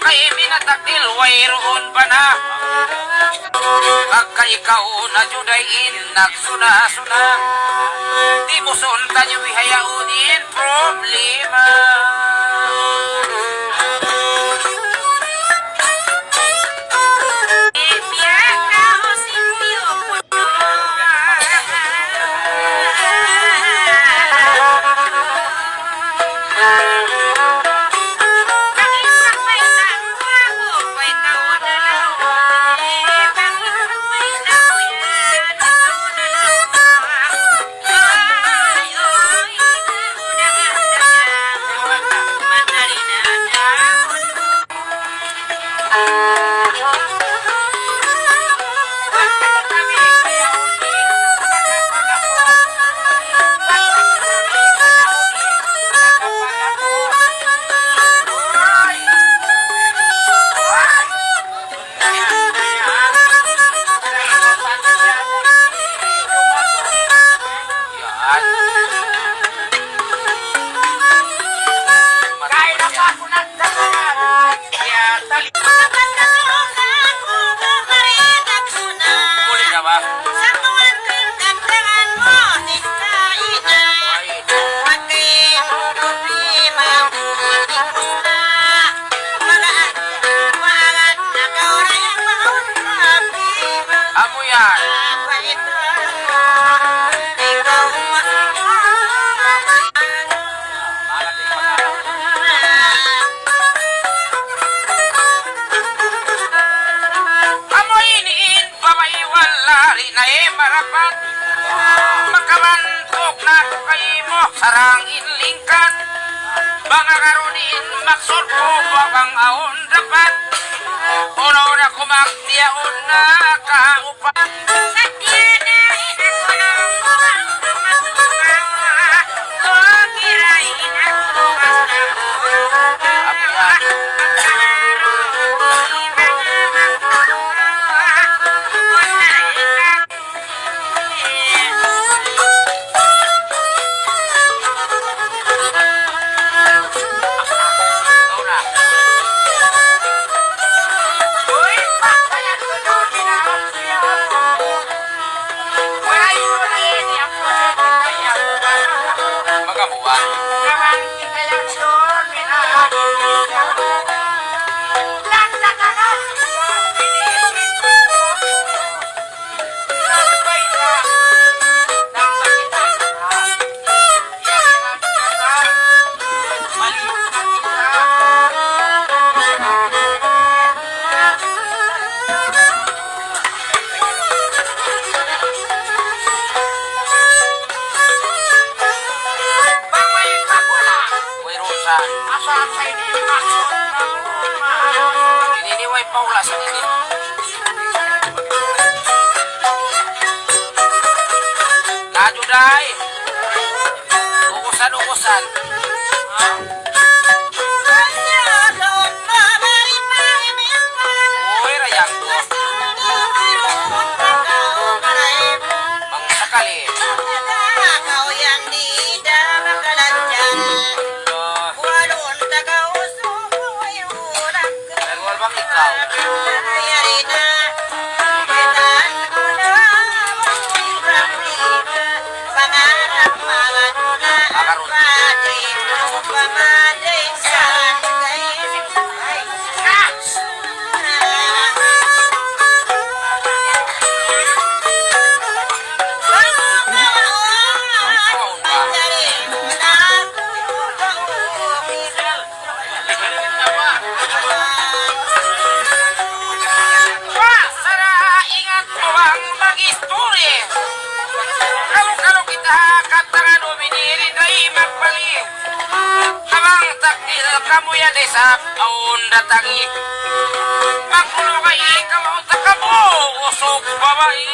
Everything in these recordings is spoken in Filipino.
kay minatakil wayroon ba na? Pagka ikaw na judayin nagsuna-suna, di mo sunta niyo ihayaunin problema. Sarang inlingkan mga karunin magsorbo bagang aon dapat uno na kumagtiyaon na kaupan Ininiway Paula sa nini. Najuday. Ugusan-ugusan. Uy, rayang ko. Bang sakali. Kau yang tidak bakalan jalan. Bang ikaw. Kalau kita katakan dominiri dari magpali amang takdil kamu ya desa aun datangi magpulo kay ikaw takabo usok babae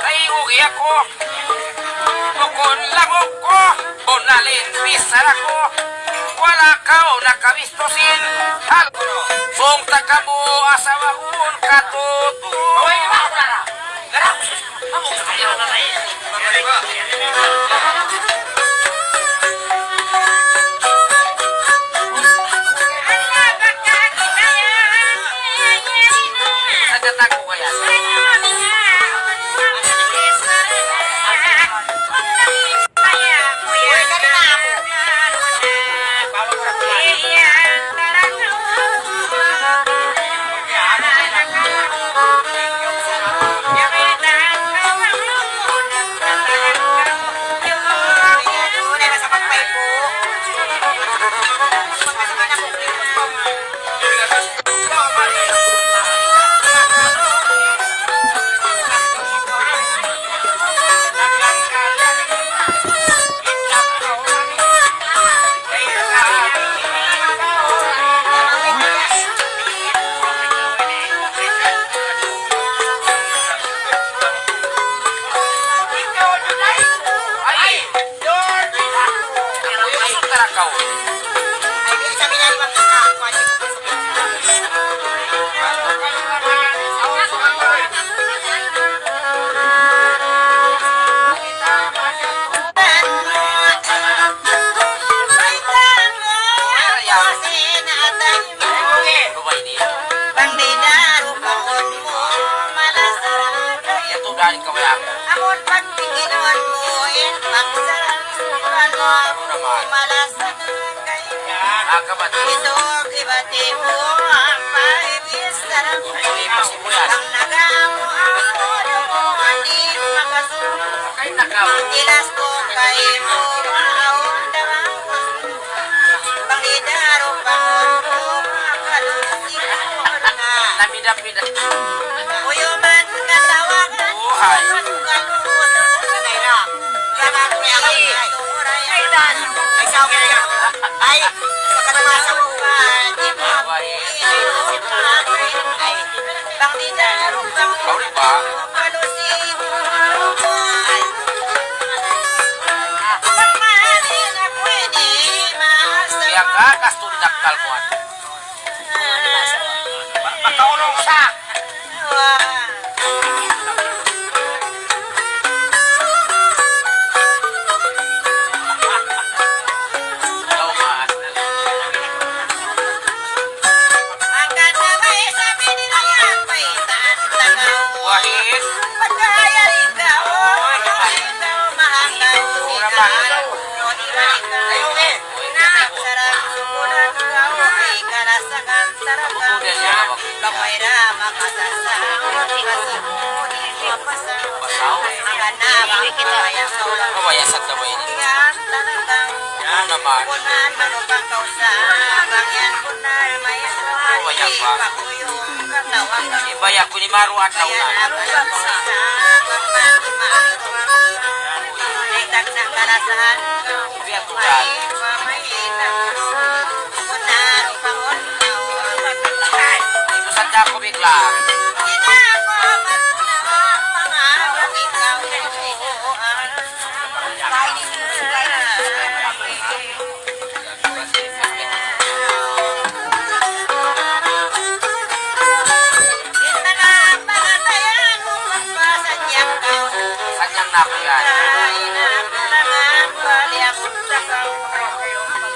kay ugi ako bukon lagok ko bonalin pisar ako wala kau nakabistosin hal song takabo asawahun katutu Amon pagtiginon mo, pagsarang sukan mo, malasan kay isog ibati mo, ang paibis sarang ang nagamo ang ulo mo, hindi makasunod. Tilas ko kay mo, maawang damang pangidaro pangon mo, makalusin mo na. Namidapid. Uyuman katawagan, Buhay. Ay, sa kanamasa mo pa, di ba? Bang di daro, bang Kauli ba? malusin mo. Pagmali na pwede, maasa. Kaya ka, kasto ni daktal mo. Makaulong sa. Daw maas na lang. Ang ganda ba eh, sabi nila yan, may saan tagaw. Wahid. Pagkaya rin ka, oh, ikaw mahanggan, ikaw, o di ba ikaw? Sarap sukunan ka, ay kalasakan, sarap ka. Kamoyra, makasasawat, kasabot, mapasaw. Pasaw. Ang ganda ba, kaya kaulang. Kamayasat na ba yun? Yan talagang Yan naman. punan, manupang kausabang yan punan, may asawat, Kawayan ba? pakuyong katawang ka. Ibaya ko ni Maru at Kaya Launa. napalabsa, pagmamahal ko ang Naitak na kalasahan ko, Biya ko dyan. may pamahitan ko. Punan, pangon ko, magkakay. Ibusan na ako bigla. Hindi na ako matunaw, mga ikaw tutuan. Kita na pangatayan mo, magpasadyang ka. Sanyang na ako yan. Ay na kalangan, baliang sakaw.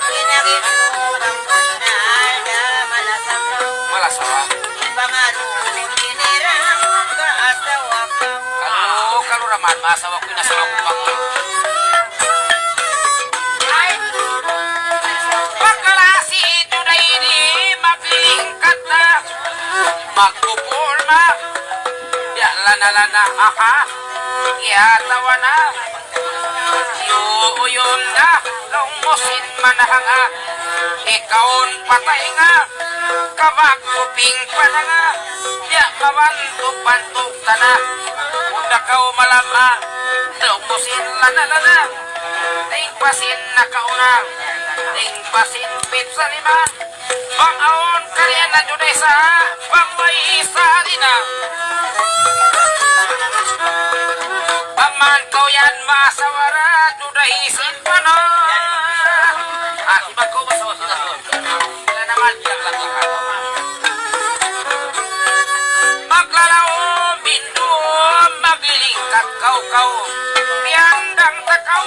Pinagin mo ang panal, malasang ka. Malasawa. Pangaro, hinirang kaasawa ka. Kalau raman, masawa ko na sawa ko bang. Pagkalasi ito na ini, maglingkat na. Magpupulma. Lana, aha. Ihatawa na. Yuyun na. Lumusin manahanga. Ikaon patay nga. Kabagpuping pa na nga. Di mabantuk-bantuk tana. Kunda kau malama. Lumusin lana. Tingpasin na kaunang. Tingpasin pit sa lima. Bangaon kalian na Judesa. Bangway isa din na. Paman kau yan masawara. Judahisin pa na. Iba ko masawa sila doon. Sila naman bilang lagi ka. Maglalao, bindo, maglilingkat kau. Piandang takaw.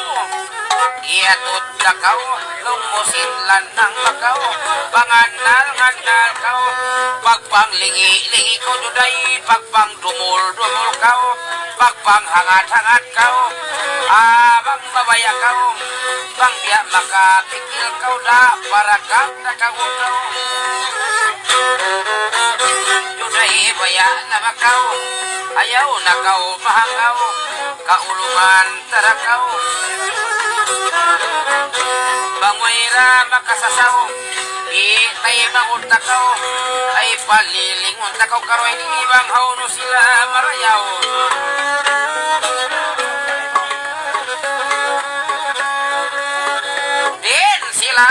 atod lakaw, lumusinlan ng makaw, panganal-nganal kaw, pagpanglingi-lingi ko duday, pagpangdumul-dumul kaw, pagpanghangat-hangat kaw, abang babaya kaw, bang biya makapikil kaw da, para kang nakawutaw. Duday baya na makaw, ayaw na kaw mahangaw, kaulungan tarakaw. Bangoyra makasasaw, itay mangutakaw, ay palilingon takaw karoy ni ibang hauno sila marayaw. Din sila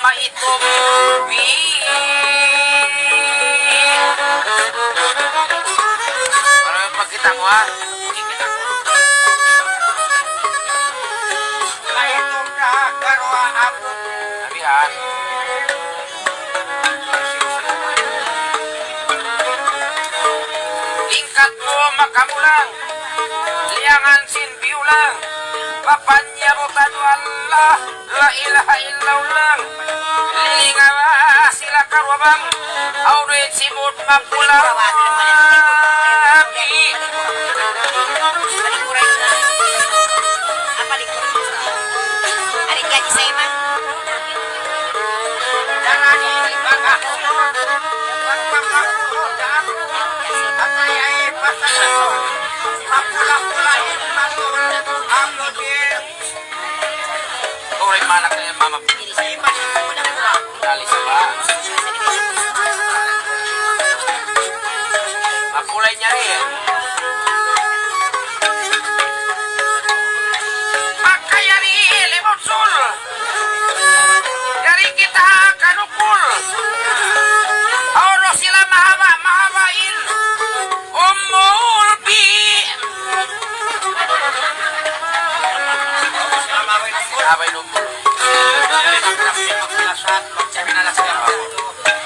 maitubi. Para pagkita mo ha, kita ko. Sabihan. Lingkat mo makamulang, liangan sinbiulang, papanyabutan Allah, la ilaha illallah, lilingawa sila karwabang, aurit simut mapulang. Ore malak na mama. Dali sa ba? Makulay niya rin. Makayari limon sul. Dari kita kanukul. Oro sila mahawain. Umulbi. Abay numbol.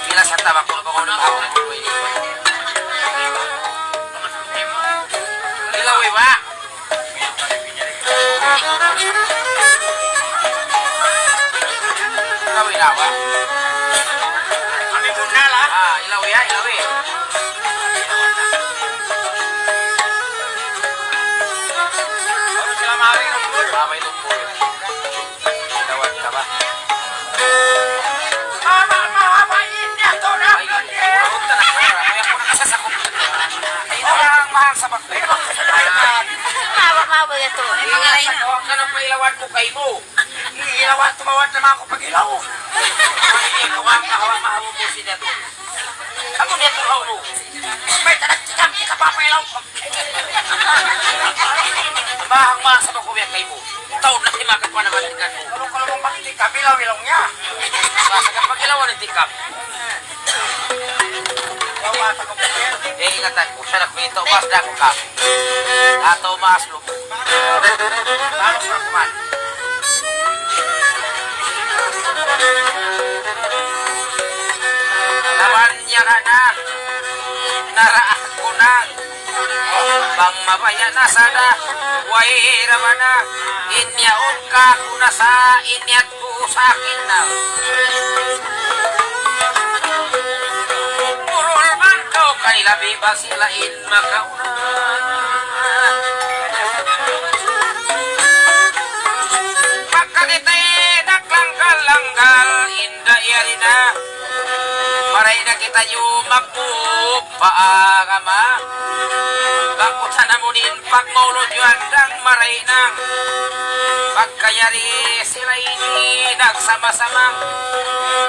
Bila sa tabak ko ko ng ako ng buhay. Ilaw ba? Ilaw ba? Kami guna lah. Ah, ilaw ya, ilaw eh. Sila mahawain numbol. Abay numbol. Tawad ka ba? Mahawain niya to na! Ay, huwag ka na kaya. Kaya ko nakasasakot. Ay, ang mahal sa bakbero. Mawa ito. Ay, mga lain na. Huwag ka na pailawan ko kay mo. Ilawan, tumawad naman ako pag ilaw. Ay, hawak mahawabusin na to. Ako nito raw mo. May tanagtikam, di ka papailaw. Mahang sa bakuya kay mo. Taon na timakan pa naman tingkan mo. Kalau mong magtikap, ilaw-ilaw niya. Masagang pag-ilawan ng tikap. Ingatan ko siya nakwento, mas na ako ka. Ato mas lupo. Paano sa kuman? Naman niya ka na. Naraan ko na. Bang mabaya na sana. Way raman na. Inyaon ka kuna sa inyat ko sa akin na. Murul man kau kanila bebas silain makauna. Makakitay naklanggal-langgal inda yarina. Maray na kita nyo magpupaagama. Bangkot sana mo din pagmaulod yun ang maray nang pagkayari sila ini nagsama-samang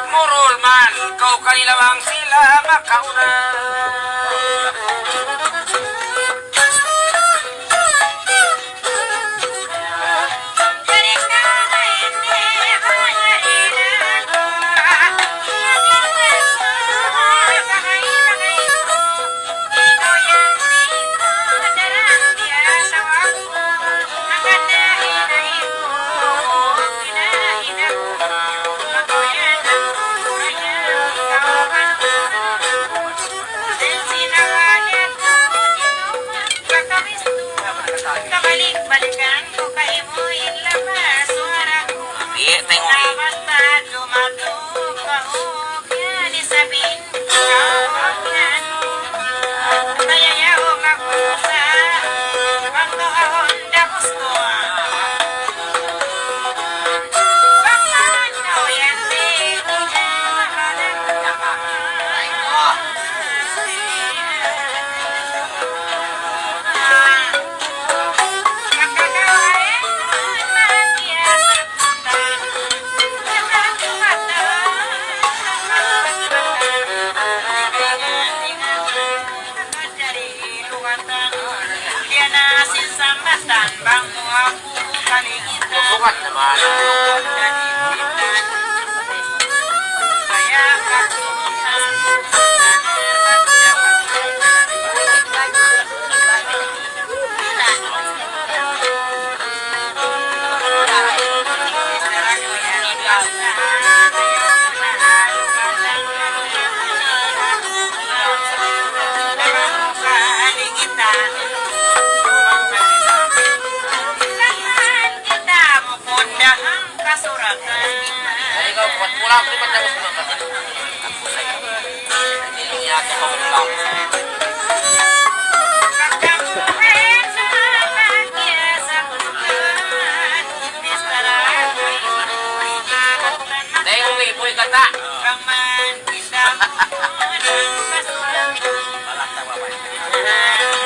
murul man kau kanilawang sila makauna. wahog yan isabihin kawagan tayayaw magpusa pangdoon da gusto panganaw yan di Bang aku kali kita Bukat naman. saya kasutan Ay, ikaw, bukat mula ako lipat na gusto mo. Ako sa'yo. Hindi niya ako pagkakang. Dahil kung ipoy ka ta. Balak na babay. Yan.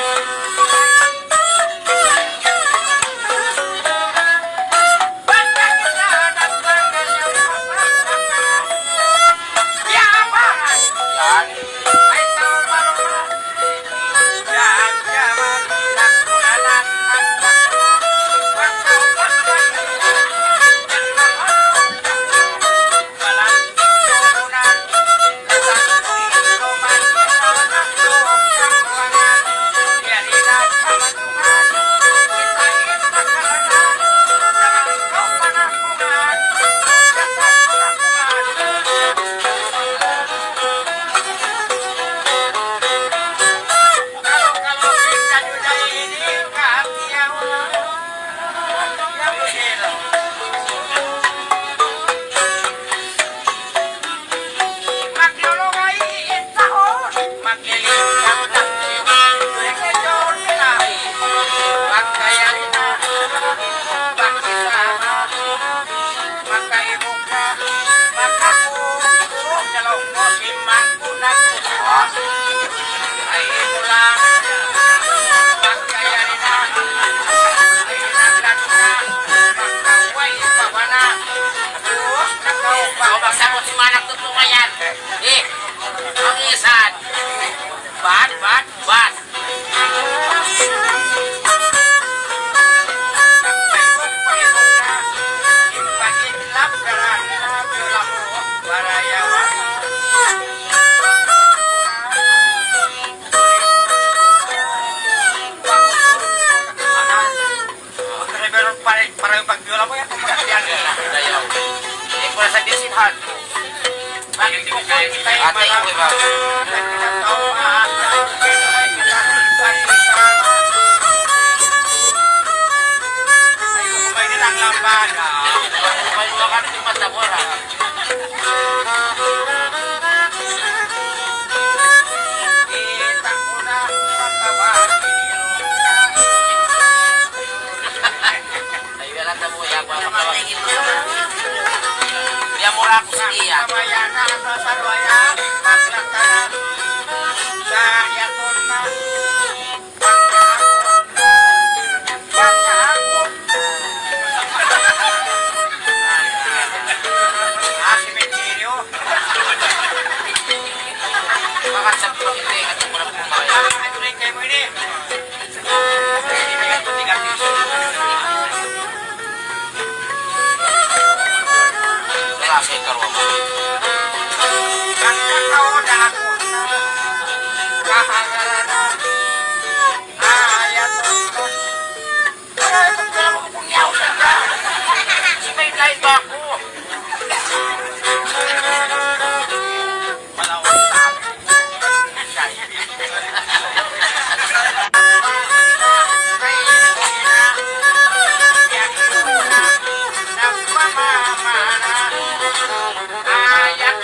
Kau magsabot si manak tutulungan. Ang isan. Bat. Para yung pagbiola mo yan, kung magkakalian nila. Dayaw. Kung sa disinhan. Bakit di ko kaya kita yung Ate, ikaw ba? Ayun, kumay nilang lamban. May mga ka ng matabor ha. Kita ko na pagkawag. Ay, wala na mo yan. Kaya mura ako sa iya. Kabayan na sa sarwaya, maslakanan. Sa yaton na. Pangahapon. Simenteryo. Bakit sa pagkakit at mura po kumaya. Ay, tuloy kayo mo ini. Hindi na yan, tigatis. Wala sa ikarwa mo. May kahit ba ako? Ayat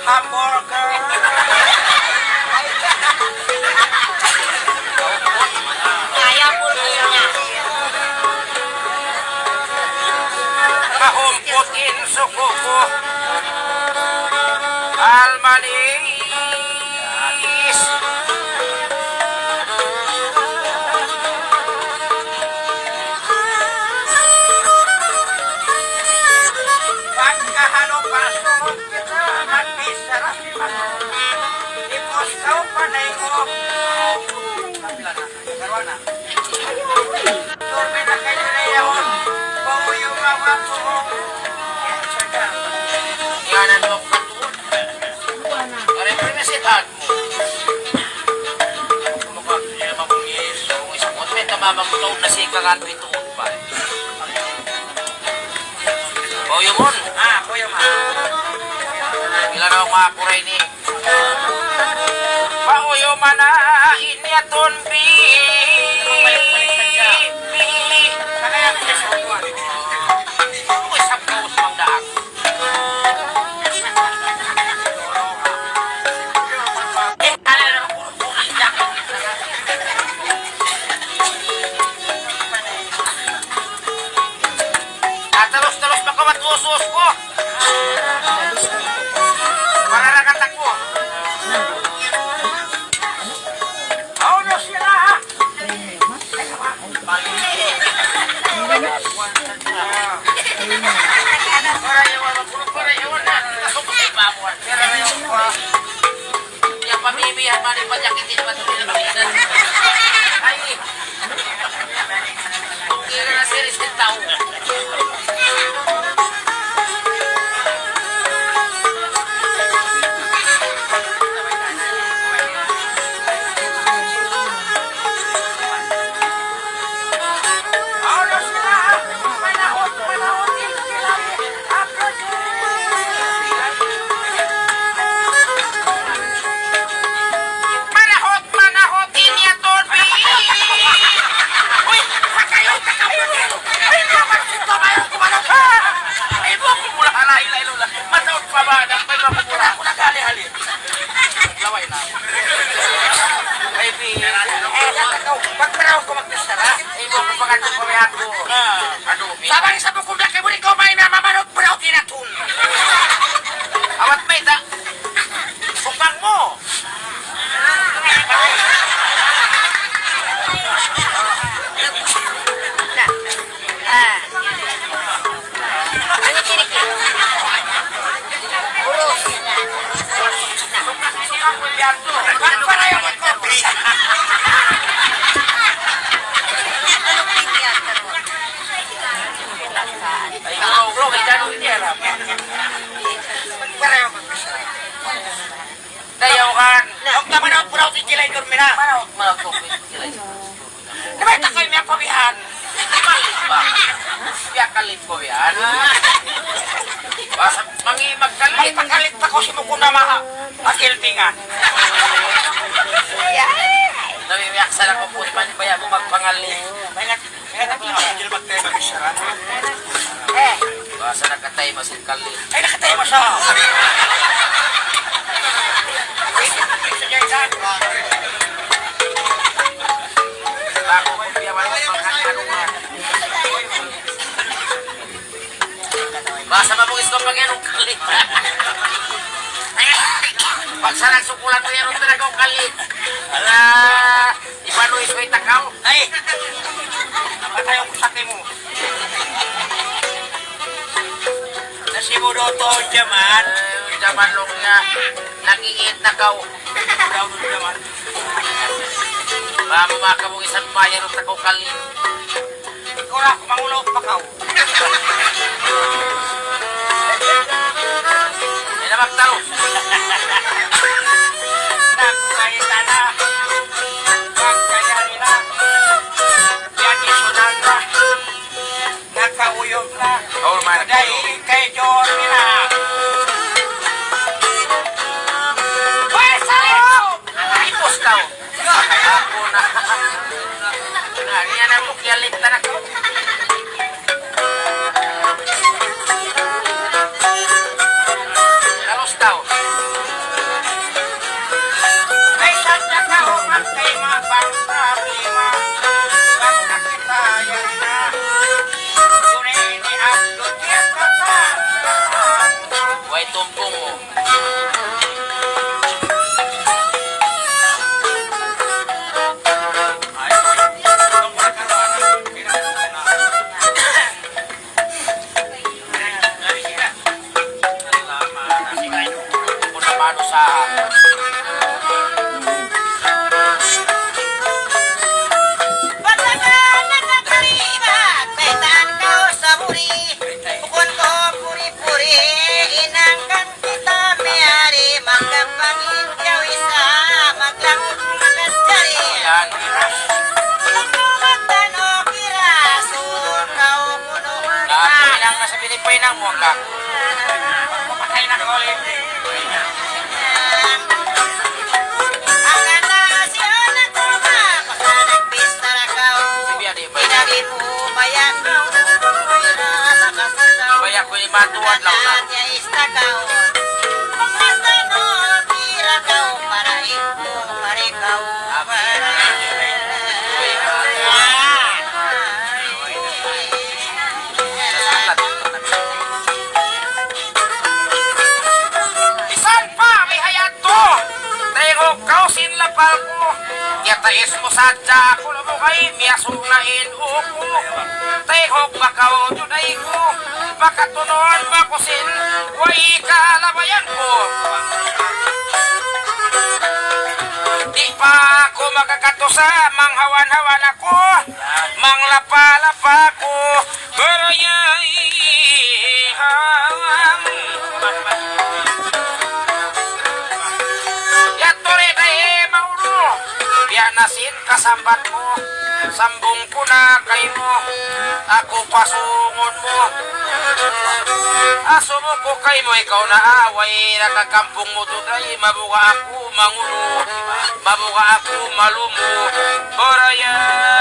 Hamburger. Kaya po niya. Mahumpot in sukuko. Almanis. Pagkahalo pasok kita, magbisarap si Manon. Ipostaw pa na iko. Kapila na, karwa na. Turmi na kayo na yahon. Pauyo mga po. Yanan mo katuon. Kare pa na sitat mo. Kumukha niya mabungis. Kung isang kotme, tamamagutaw na si kaganto ituon pa. O yun mon. Kuya ma. Ilan na ang mga kuray ni. Pauyo man na inyaton bi. Kaya ang kasabuan. Uy, sapos mang daak. Natalos-talos pa kamat-usos ko. Mararagat ako. Ano sila? Para yawan, para yawan na. Nasok ko kay Babuan. Pero yung pa. Yang pamimihan mali pa yakitin naman ito nila makinan. Ay, kira na series ng tao. Ano sila? Manahot, manahot. Manahot, manahot, inyaton, bi! Uy, kakayo, kakayo! Ay, naman, ito ba yung kumanap? Ay, mo ako mula halay-lay lula. Mataot pa ba? May mapupura ako na gali-hali. Laway na. Ay, bi. Pagparaw ko magkasara. Ay, mo ako pagkakong pamihak ko. Ano, bi? Sabang sa bukom na kayo ko may namamanot paraw tinatun. Awat may ta. Bukang mo. Ano kinikita? Uros. Pagparaw ko kopi. Ano piniyat ka ro? Ay, bro, may dano hindi alam. Pagparaw ko magkasara. Dayaw kan. Huwag naman ako puraw si Kilay Dormina. Manahot, manahot. Naman takoy may pabihan. Malit ba? Biya kalit ko yan. Basta mangi Ay magkalit. pagkalit pa ko si Mukuna Maha. Akiltingan. Nabibiyak sa lang ko po. Di ba mo magpangalit? May ako na ako kilbag tayo magkasara. Basta nakatay masin kalit. Ay nakatay mo siya. Ako ko biya wala magpangalit. Basta mabungis ko pag yanong kalit. Pag sa nagsukulan mo yanong talaga ang kalit. Ala, ipanuis ko itakaw. Ay! Napatay ako sa mo. Nasimudo to jaman. Jaman long nga, nag-iit na kaw. Daw nun jaman. Baka mamakabong isang bayan ng takaw kalit. Ikaw na, kumangulaw pa kaw. Ay na magtalo. Nagkayita na. Nagkaya nila. Yan isunan na. Nakauyog na. Oh, man. Dahil kay John nila. Pwesa ito! Ipos tao. Ako na. Yan ang mukyalit na nakaw. Talos tao. mo. Kung naman sa Paglagaan na kakaribag, baitaan ka sa muri. Bukon ko puri-puri, inangkan kita mayari. Magkapangin kaw isa, maglangot magkasari. yan. Magkakatano kiraso, kau puno Pinang nasa Pilipay ng mo ka. Papatay na ko ulit. Ang ganda siya na tuma, baka nagpista na kau. Biya di ba? Pinagi mo bayak kau, nakasasaw. Baya ko lima tuwan lang na. Niya istakaw. Pagkatano kira kau, para iko, para ikaw, para Isan pa may hayat to. Tengo kau sinlapal ko. Yatais mo sadya ako na mo kay miyasulain ko. Tengo bakaw juday ko. Bakatunon bakusin. Way kalabayan ko. Di pa ako makakato sa manghawan-hawan ako. Manglapa-lapa ko. Barayay hawang. Yatore tayo mauro. Biyanasin kasambat mo. Sambong ko na kayo. Ako pasungon mo. Aso mo ko kay mo ikaw na away. Nakakampong mo tuday. Mabuka ako mangulo. Mabuka ako malumo. Baraya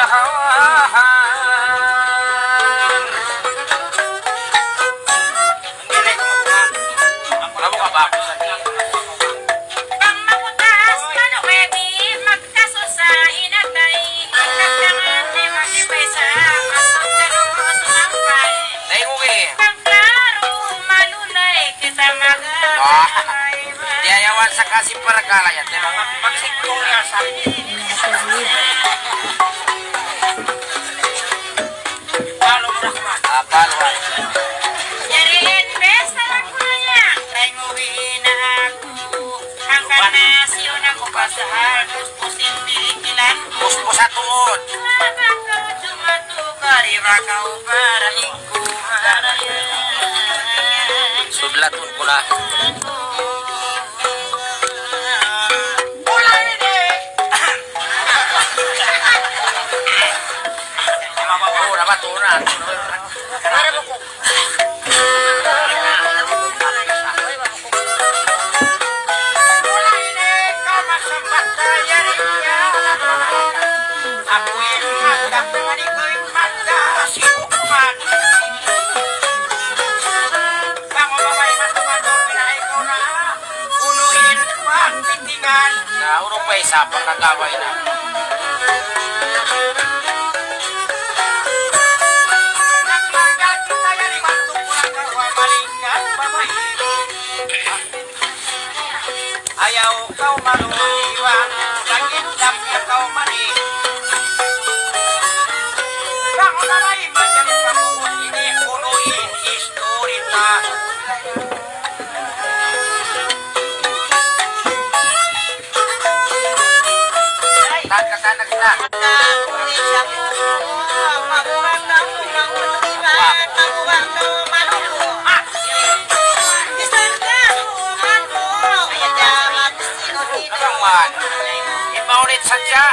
hawahan. Mabuka ba ako sa tiyan? Pangmakutas, manuwedi, magkaso sa inatay. Magkakangan, di magibay sa masundaro, sumampay. Dahil ko eh. Pagklaro, malulay, kita mag-alay. Diayawan sa kasi para kalayan. Diba? Magsikong nga sa Palo na kuma. Palo. Yariin, besa lang ko na niya. Tanguhin na ako. Ang kanasyo na ko pasahan. Puspusin pikilan ko. Puspo sa tuod. Mabakaw, dumatukar, ibakaw para iko marayan. Sudlaton ko na. Oo, namatunan. Para mo ko. Na urong pa isa pang nagaway na. Ayaw kau maluiwan, langit dapnya kau mani. Kau naray menjadi kamu ini kunuin historita. Tagkatanak na. Naman. Ipaulit sadya.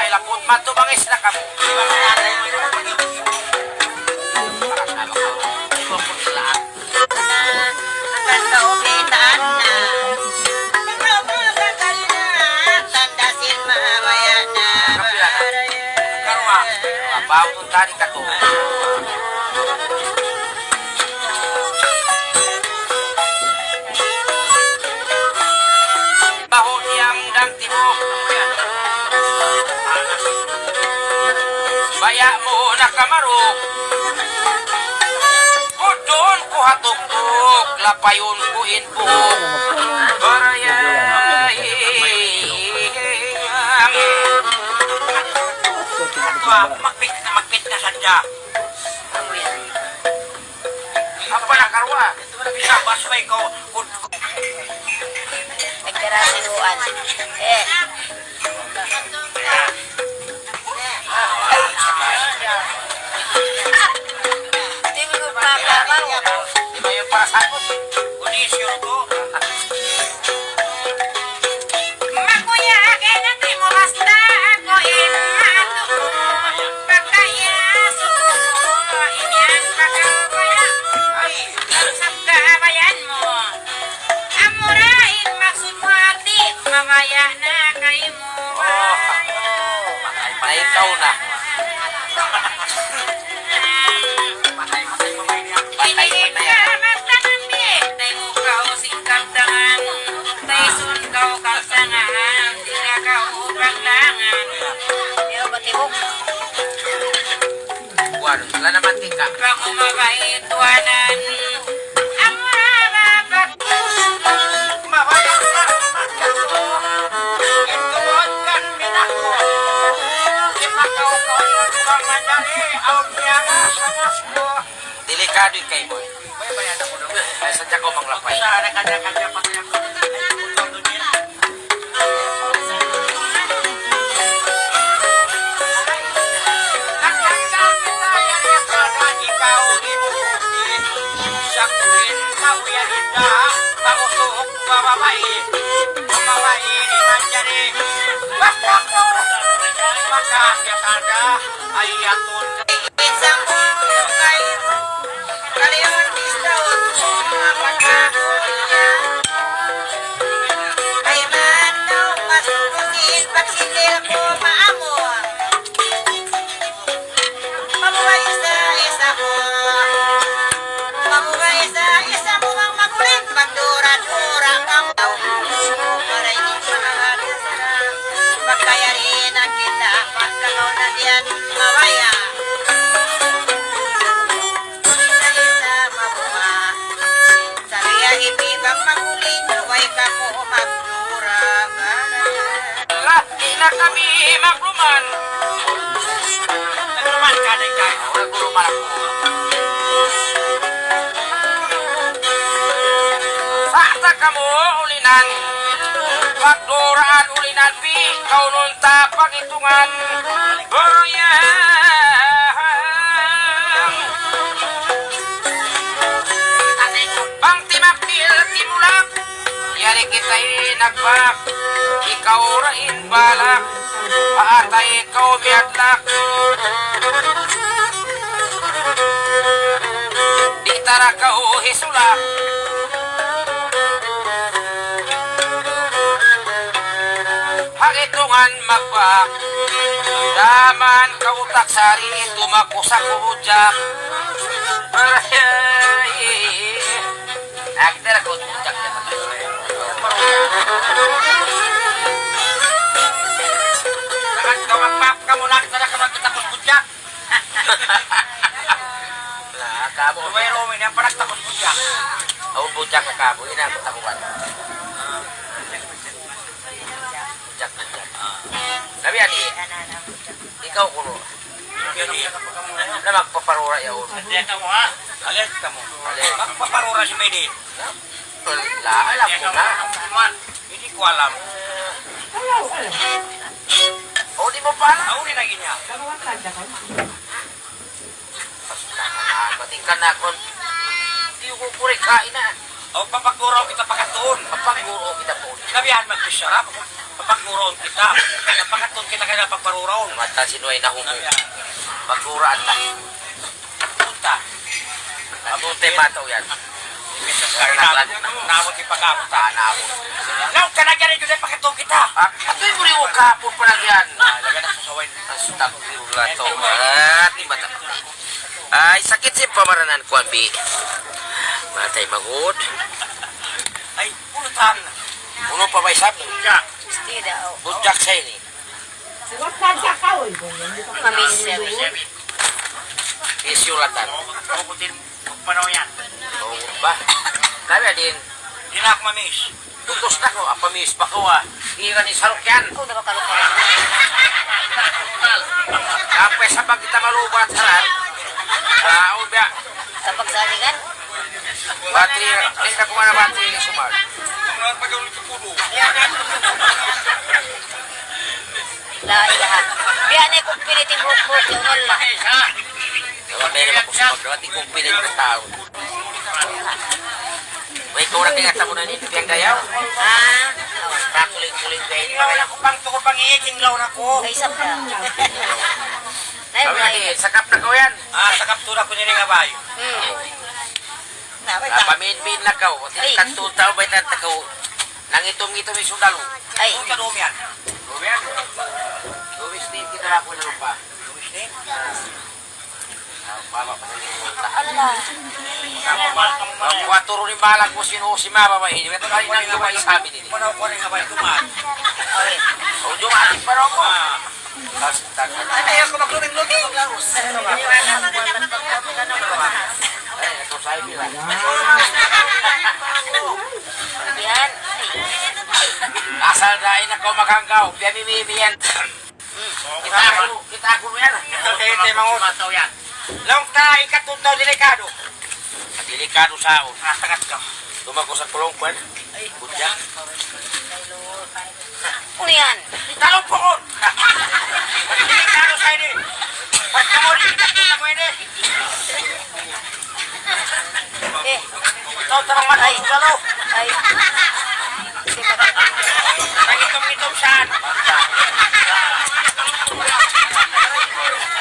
Ilapot man to bangis na kamo. Ilapot sila. Karwa. Bawo tong tadi ka to. Baho yang dang tibok. Baya mo nakamarok. Kudon ko hatuktok, lapayon ko inbuhok. Barayay. Magpit na sadya. Apa na karwa? Bisa basway ko. Nagkarasinuan. Hindi mo papabaw. Di ba yung pasakot? Unisyo ko. Makuya, kaya natin mo basta ako inato. Pagkaya suko, inyan pagkabaya. Ay, Sa kabayan mo. Amurain maksud mo ati, mamaya na kayo mo. Naitaw na. patay mamay niya. Kinilig ka magtangan di, tay mo kao singkang tangan. Tay sun kao kagsangan, di na kao paglangan. Pero batibok. Buwan, wala naman tika. Bako mabait tuanan. Ang marapat. Mawala na magkato. Ito kan minako. Ipakaw ko yung pagmadali. Ang niya nga sa nasko. Delikado yung kay boy. May bayan ako doon. Ay, sadya ko manglapay. Sa kanya-kanya patay ako. Isang puno kayo. Kaliwan pista o mga pagkakuya. Ay man daw masugungin pagsinil ko maamor. Mabuhay sa isa mo. Mabuhay sa isa mo ang makulit. Magdura-dura kang daw. Maray ni mahal sa pagkayarin ang kita. Pagkakaw na diyan mawaya. Isa mabuha. Sariya ibibang makulit. Huwag ka ko magdura. Lati na kami magluman. Nagluman ka na kayo. Nagluman ako. Sakta ka mo, ulinan. Pagduraan ulinan, pi. Ikaw nun tapang itungan. Boroyang. Bang timakil, timulak. Yari kita'y nagbak. Ikaw rain balak. Paatay ikaw miadlak. Di tara ka uhisulak. Hagitungan magbak. Daman kautak sari. Tumako sa kuhudyak. Nagdara ko kuhudyak na Magpap ka muna. Sana ka magtapos budyak. Kabo. May Romy niya. Parang tapos budyak. Ang budyak na kabo. Inabot ako kan. Budyak. Sabi yan ikaw kuno. Na magpaparura yaon. Alit ka mo ha. Alit ka mo. Alit. Magpaparura si Medi. Wala, alam ko na. Hindi ko alam. O di mo pa alam. Ako rin lagi niya. Batingkan na ako. Di ko puri kain na. O papaguraw kita pagkatuon. Papaguro kita po. Nabihan magkisarap. Papaguraw kita. Pagkatuon kita kaya pagparuraw. Mata sinuay na humo. Maguraan ta. Punta. Abunte mataw yan. Namot ipag-amot. Tanabo. Law ka na ganit yung pagkatuon kita. Ato'y muli ko kapon pa lang yan. Lagan na susawin. Astagfirullah to. At di mata. Ay, sakit si pamaranan ko, Abi. Matay magod. Ay, pulutan. Uno pa ba isap? Budyak. Hindi daw. Budyak sa ini. Mamisel. Isyulatan. Puputin. Pagpanaw yan. Oo Ba? Sabi din, Di na ako mamiss. tutos na ko, apamis pa ko ah. Iyan ni Sarok yan. Ako na makalukay. Kapay sa pag kita malubat saran. Ubi. Sa pagsalingan. Battery, hindi na kumana battery ni Sumar. Ang pag-ulit ko puno. Lahat. Biyan ay kung pilitin buhok-buhok yung wala. Dawa meron ako sa magdawa, di kong pilit na tao. May kurang tingat ako na nito yung gayaw. Ah, Kakuling-kuling kayo. Tinglaw na ko pang tukol pang tinglaw na ko. ay sabda. Nay, Sabi may. ni, sakap na ko yan. Sa kaptura ko nila nga bayo. Pamin-min na ka. Ay. Katutaw ba itan ko. Nangitom-ngitom yung sundalo. Ay, Kung kanong yan. Ruben, Luis din kita na po na lupa. Luis din. Baba pa sa ala. Ang 4 rin balak mo sino si Mama Mahin. Ito na rin ang gawin sa amin. Manaw ko rin nga bayo dumaan. Ay, O, dumating pa rin ako. Ayaw ko magluming-luming. Ay, ito sa ibig lang. biyan. Asal dahil na ko makanggaw. Biya mimimiyan. Kita ako yan. Ito mangut. Long ta ikatutaw delikado. Delikado sao. Sangat ka. Tumako sa kulong kwan. Budya. Ano yan? Talong po ko. Delikado sa ini. Pagkamod ikatutaw mo ini. Eh, Ito tarong matay. Salo. ay. Di ba? Pangitom-itom saan.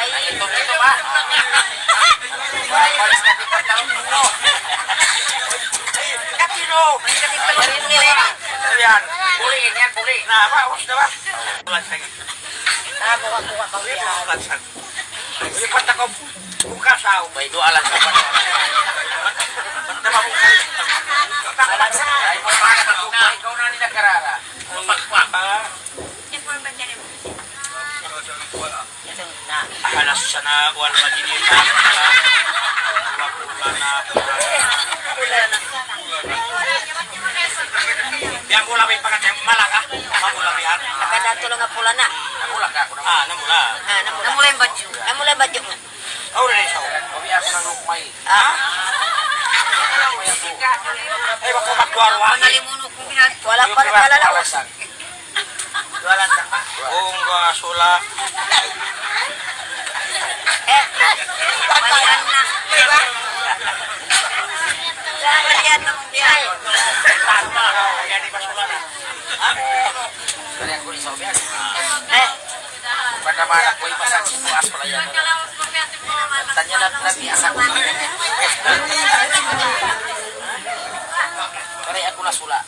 Ay, Ito ba? Palis na kita talong po. Katino. ayun mo yan. Yan. Puliin yan, puliin. Na ba? Us na ba? Lansang. Buka ka biyan. Lansang. Uy, pata ko. Bukasaw. May dualan ka pa. Basta mabukas. Ay, mo pa ka na. Ikaw na nila karara. Halas sa na buwan madinita. Wala na. Yang mula may pangatay malaga. Mamula bihan. Nakadato lang nga pula na. Namula ka ako naman. Namula. Ah, namula yung badyo. Namula yung badyo mo. Oh, rin siya. Kabi ako ng lukmay. Ah, Ay, bako magduarwa. wala pa na kalalaw. Dualan ka pa. Kung sula. Eh, malian na. Malian na mong bihay. Yan di ba sula na? Kaya ako ni Saubian. Eh, Pada mana ko ibasan si Tuas pala yan. Tanya na biasa ko. Kaya ako na sula.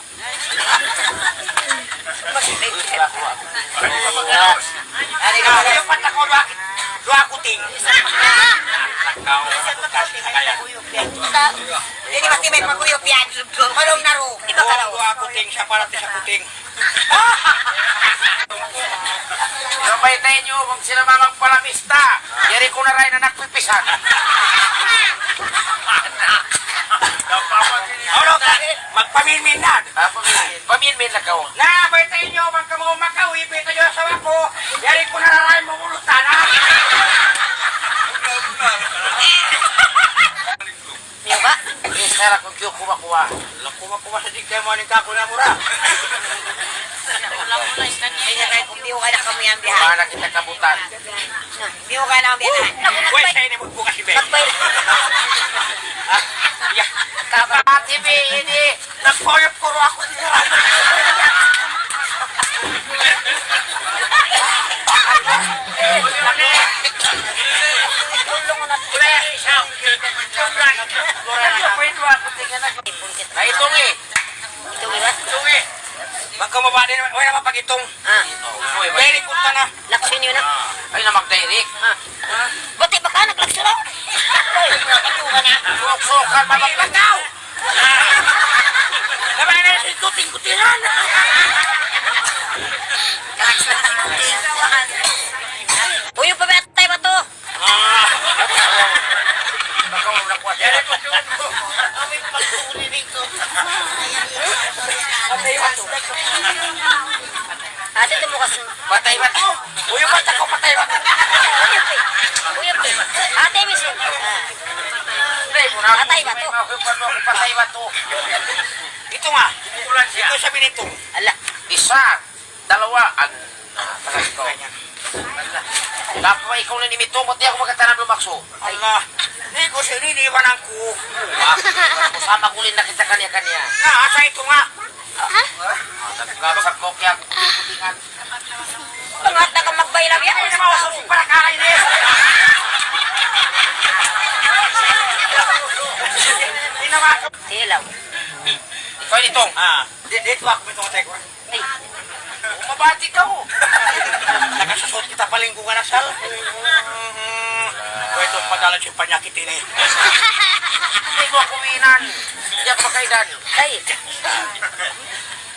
Sula ko ako. Ano ka? Yung pata ko bakit? Dua kuting. Takaw. hindi ba may paguyop yan? Malong naro. Di ba kalaw? Dua kuting siya para sa kuting. Sabay tayo nyo kung sila mamang palamista. Yari ko na rin na nagpipisan. Ano ka? Magpaminmin na. Paminmin na ka. Na, bay tayo nyo, magkamumakaw, ipito nyo sa wako. Yari ko na rin mamulutan, ha? Niyo ba? Isara kong kiyo kumakuha. Kumakuha sa digay mo, aning kako na mura. Kaya kayo kung biyo ka na kami ang bihay. Mana kita kabutan. Biyo ka na ang bihay. Uy, sa'yo ni magbukas si Ben. Nagbay. Yeah. Kapati be, ini. Nagpoyop ko ro ako dito. Na itong eh. Ito ba? Magkamaba din, wala naman pag-itong. Ah, Very good ka na. laksin yun na. Ay na mag-direct. Bati ba ka naglaksin na? Ito ka na. Sukan mabagpagaw. Sabay na si kuting-kutingan. Kalaksan na si Kuting. Uy, yung pabatay ba to? Baka wala ko. Yan ay pag-iwan ko. patay ba to? Uyo ba ko patay ba to? Uyap eh. Ate, misin. Pre, muna Patay ba to? Patay ba to? Ito nga. Ito sabi nito. Ala. Isa, dalawa, tagal ko. Kapwa ikaw na nimito, di ako magkatanam lumakso. Allah. Hindi ko sininiwanan ko. Sama kulin na kita kanya-kanya. Asa ito nga. Nagkakasap ko kaya putingan. Pangat na ka magbaylang yan. Ay, naman ako para kakainis. Silaw. Ikaw nitong. Dito ako itong atay ko. Ay. Umabati ka mo. Nakasusot kita palinggungan na sal. Ito padalan siya panyakitin eh. Hindi mo ako umiinan. Hindi ako makaidan. Ay.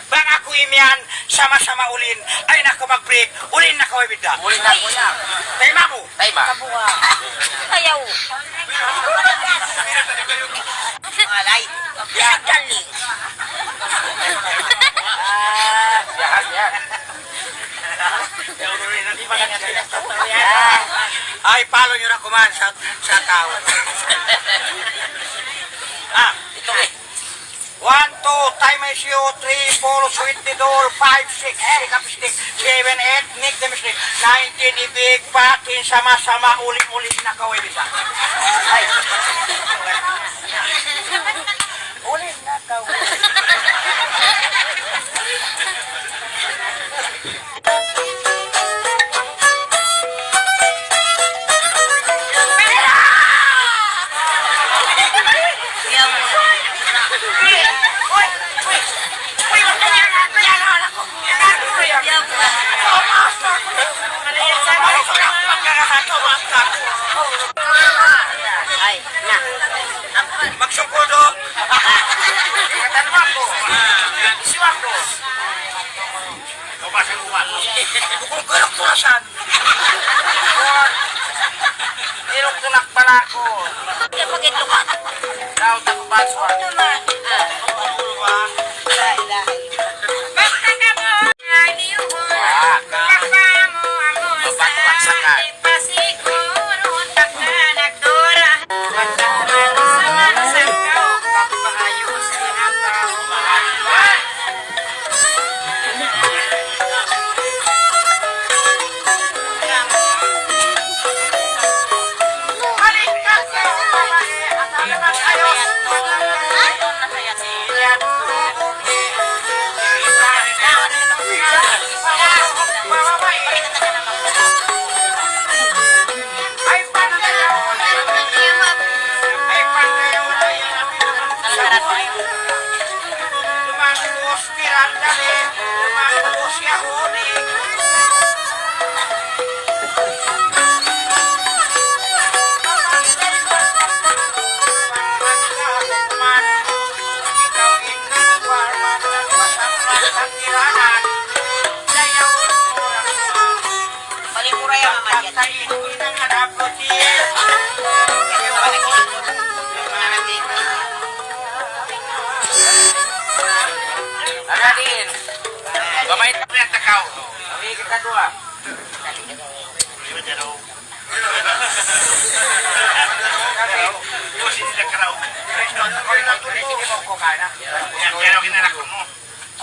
Bang ako imian, sama-sama ulin. Ay nako mag-break. Ulin na kaway bida. Muli na ako yan. Tayo mo. Tay ba? Kabuha. Ayaw. Alay. Yan. Galing. Yan. Ay, palo nyo na kuman sa tao. Ito eh. 1, 2, time is you, 3, 4, sweet the door, 5, 6, pick up stick, 7, 8, nick the mistake, 19, ibig, patin, sama-sama, ulit-ulit na kaway bisa. Ay. Ulit na kaway. Ay, na. Magsukudo. Ingatan mo ako. Isiwa ko. Tumasan ko ako. Bukong kulok tulasan. Nirong tulak pala ako. Kaya pagkitlukan. Daw tako baswa. Basta ka mo, ayuhon. Baka mo ako sa pasiguro. Taka nagdura. Basta malusaman sa kao. Pagpaayos kinakaw. Balik ka sa babae. At alaman ayos. Doon na kaya siya. Ay, paano na yun? Ay, paano na yun? Lumangkos, piranda rin. Lumangkos, Yahudi. Ikaw inuwar, magpasaprat ang tiranan. Sayaw, Palimura yung mga yan. patayin ko ng hanap ko, tiil. Ano din? Bamait ka ng takaw. Kami kita dua.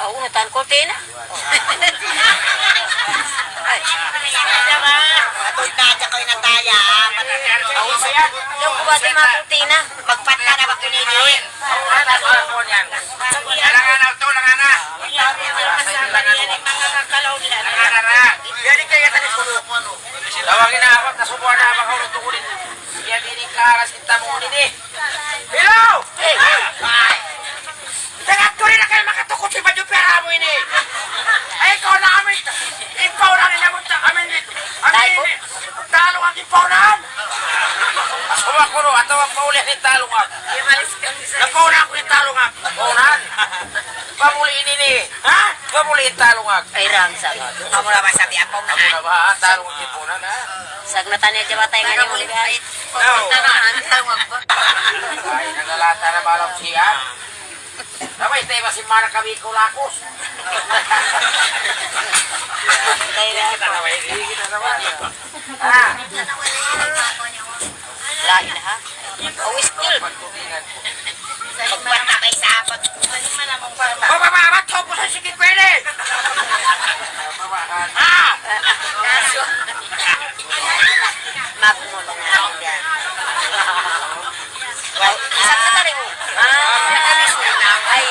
Oo, natan ko na. Ay. Natultadya ko yung nataya. Ako siya. Yung kubati mga kurtina. Magpata na ba kuninin? Ako niyan. Langanan to, langanan. Langanan. Yan kaya tadi sulo. Tawagin na ako, nasubuan na ako ng tukulin. Yan ini karas kita mo ini. Hello! Tangat ko rin na kayo makatukot si Badyo Pera mo ini. Ay, ikaw na kami. Ipaw na rin naman kami. Amin. Talo ang ipaw na. Asuwa ko no, atawa pa ulit ni talungan. Napaw na ako yung talungan. Unan. Pamuli ini ni. Ha? Pamuli talungan. Ay, ramsag. Amo na ba sabi apaw na? Ako na ba, talungan tipunan ha? Sagnatan niya jabatay nga niya muli bihay. No. Ay, nagalata na balang siya. Sabay tayo si Mara kami kulakos. Lain ha. Always still. Magpanta kay sapat. Ba't po sa sige pwede? Kaso. Magmulong na ako yan. Isang katari mo. Nakalis mo na. Ay,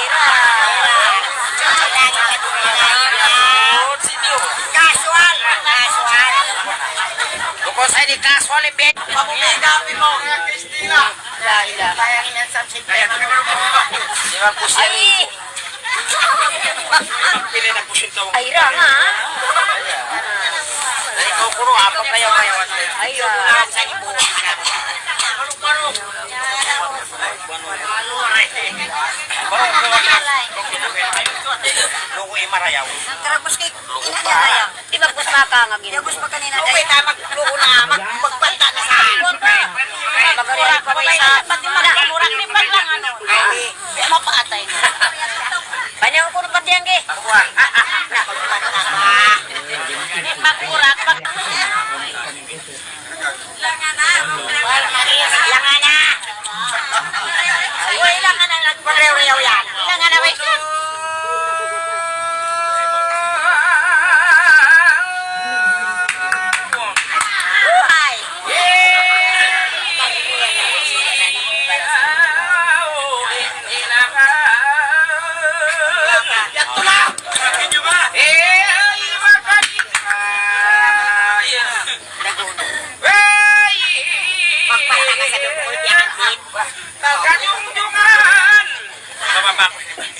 Casual. Bukos ay di casual ibig. Pamumigapin mo. Kristina. Kaya niyan sa simple. Di ba po siya rin? Pili na po siya Ay, nga. Ikaw kuro, apang kayo kayo. Ay, sa libo. Lugo imarayaw. Karabos kay inanyaya. Di ba bus makangagin? Yung bus pa kanina dahil. Okay, maglugo na. Magpanta na sa akin. Magarihan pa ba sa pati magkamurang ni lang ano. Ay, mapaatay na. Banyang ko pa diyan ge. Magkurat pag langan na. Langan na. Ay, langan na nagparew-rew yan. Langan na wait. Kadungdungan!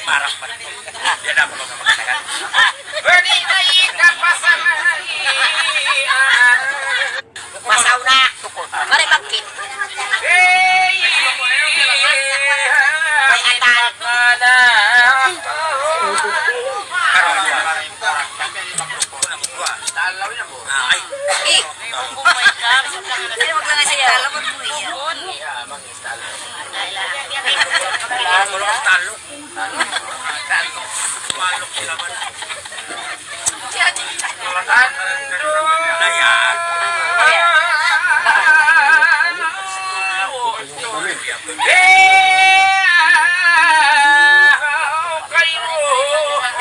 Marah pa. Yan ako magkakatakan. Pwede na ikapasangan. Masaw na. Mari magkit. May atal. Eh. Pero wag lang siya. Alamot mo yan.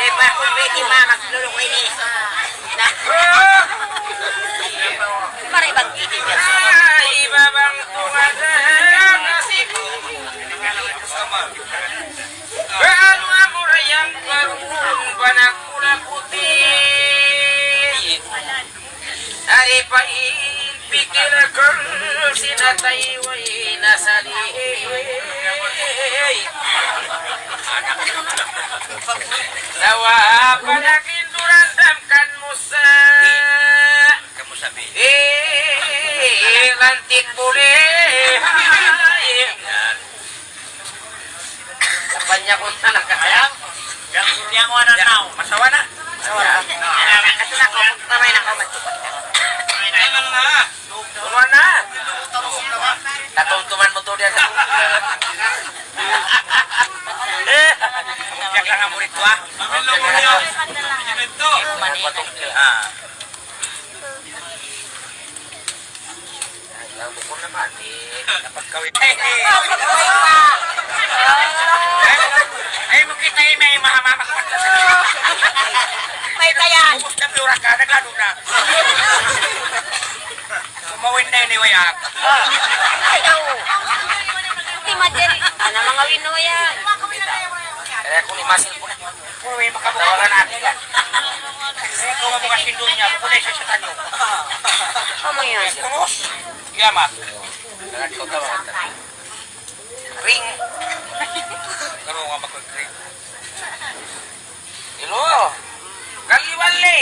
Diba kung beti mamak lulong ini. Mari magkit yan. Ibabang tumadan nasibu. Paano ang murayang karun panakula putih. Ari pa pikir kang sinatay way nasali. Nawa panakinduran damkan musa. Kamu sabi. Lantik boleh. Banyak kota nak sayang. Yang wana now. Masawa na. Kasi na ko, kamay na ko magtukot ka. Tuman na. Tatumtuman mo to dia. Jak lang ang murid ko ah. Bukod naman eh. Dapat kawin. Ay mo kita eh may mahamamak pa sa May tayan. Ubus na piura ka, naglalo na. Kumawin na yun iwayak. Ay, oo. Imagine, ano mga wino yan? Kaya kung limasin po na. Uy, makabukawan Tawagan natin. natin yan. Kaya kung mabukasin doon niya, bukulay siya sa tanyo. Ano yan? Kurus. Yamat. Kaya ikaw tawagan natin. Ring. Karoon nga mag-ring. Ilo. Kaliwali.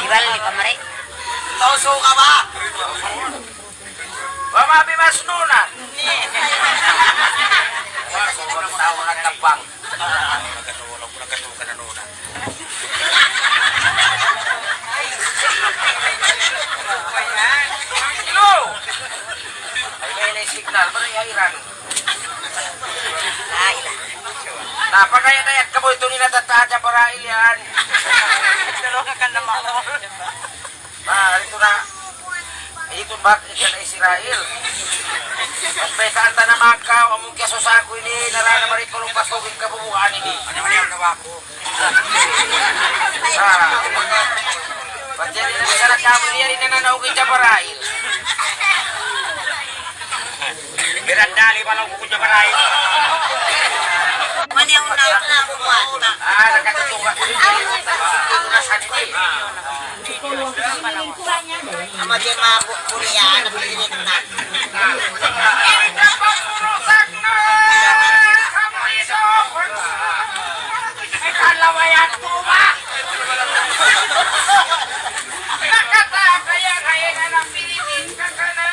Ibal, di pa mare. Tauso ka ba? Mamabi mas nunan. Sobrang tao na tabang. Nagkasuwa ka na noon. Ilo. Ay may signal. Ano yung iran? Barail. Napakaya-nayat ka mo ito ninatataan sa Barail yan. Dalawang ka naman. Ito na. Ito ba? Ito na Israel. At may kanta naman ka, among kasusako ini, narana maripulong pasugin kabubuhan ini. Ano man yung nawa ko? Pati rin na sa nakamo niya rin na nanaugin sa Barail. Birandali pa lang ko sa baray. Mani ang nabubuhat. Nakatutunga ko rin yung nasa nila. Ama din mabukuriya, napilit na. Ikapapurusak na! Kamoy sa okon! Kalawayan po ba? Nakatakaya kaya nga ng Pilipinas ka ka na!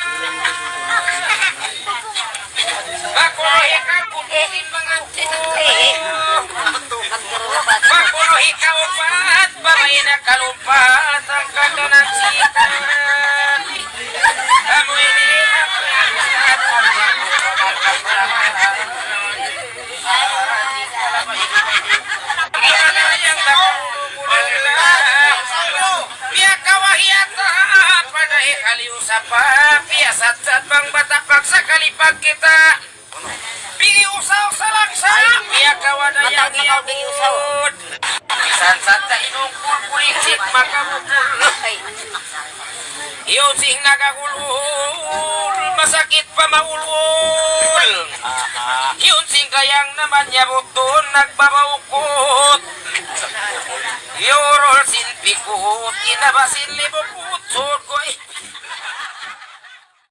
Bakuloy ka pupusin mga Bakuloy ka upat, babay na kalumpat, ang kanta ng sikat. Amoy nila Pia kawahiyata padahi kaliusapa piasat-sat bang batapak sa kalipag kita Pigi usaw sa laksa Pia kawadayang iabud Sansat sa inong kulkuliksik makabukul Yun sing nagagulul Masakit pa maulul Yun sing kayang naman yabutun Nagbabaukot Yorol sin pikut Inabasin libukut Sud ko